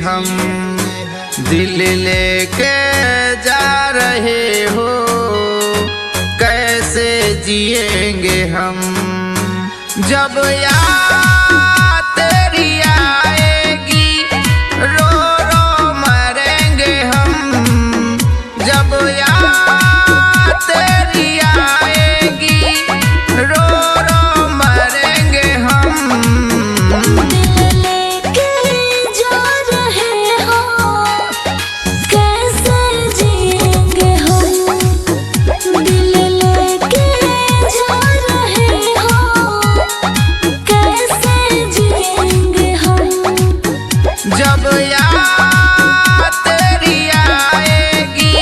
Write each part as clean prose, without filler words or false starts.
हम, दिल लेके जा रहे हो, कैसे जिएंगे हम। जब याद तेरी आएगी, रो रो मरेंगे हम। जब याद तेरी आएगी, रो रो मरेंगे हम। दिल लेके जा रहे हो, कैसे जिएंगे हम। दिल लेके जा रहे हो, कैसे जिएंगे हम। जब याद तेरी आएगी,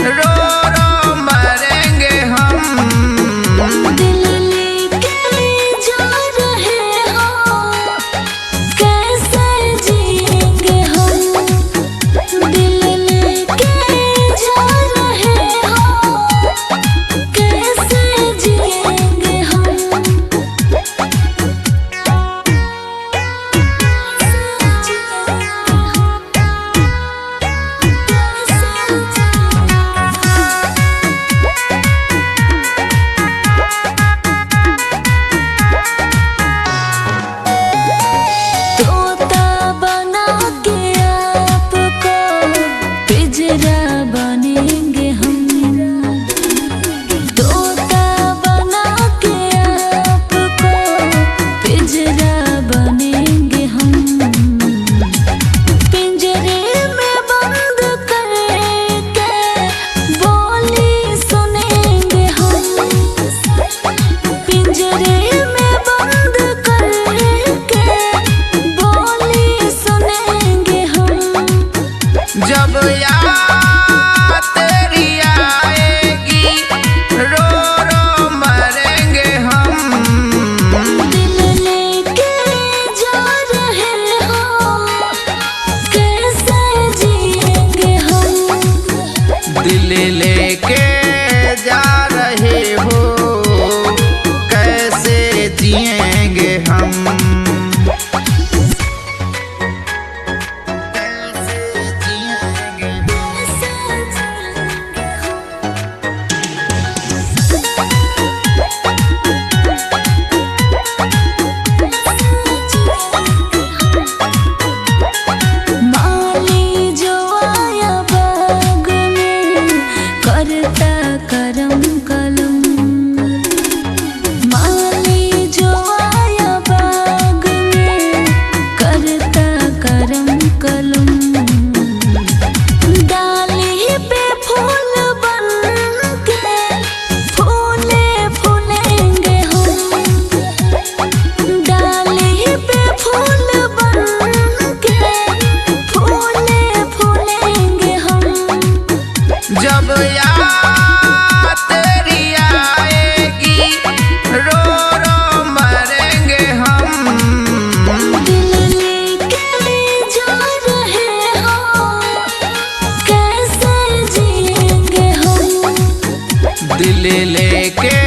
रो रो मरेंगे हम। दिल लेके जा रहे हो, कैसे जिएंगे हम। दिल लेके जा रहे हो, कैसे जिएंगे हम। तोता बना के आपको पिंजरा बनेंगे हम। तोता बना के आपको पिंजरा बनेंगे हम। पिंजरे में बंद करके बोली सुनेंगे हम। पिंजरे में बंद करके बोली सुनेंगे हम। जब याद तेरी आएगी, रो रो मरेंगे हम। दिल लेके जा रहे हो, कैसे जिएंगे हम। दिल लेके जा रहे हो, कैसे जिएंगे हम। माली जो आया बाग में, करता करम कलम। माली जो आया बाग में, करता करम कलम। डाली पे फूल बन के फूले फूलेंगे हम। डाली पे फूल बन के फूले फूलेंगे हम। जब याद तेरी आएगी, रो रो मरेंगे हम। दिल लेके जा रहे हो, कैसे जिएंगे हम। दिल लेके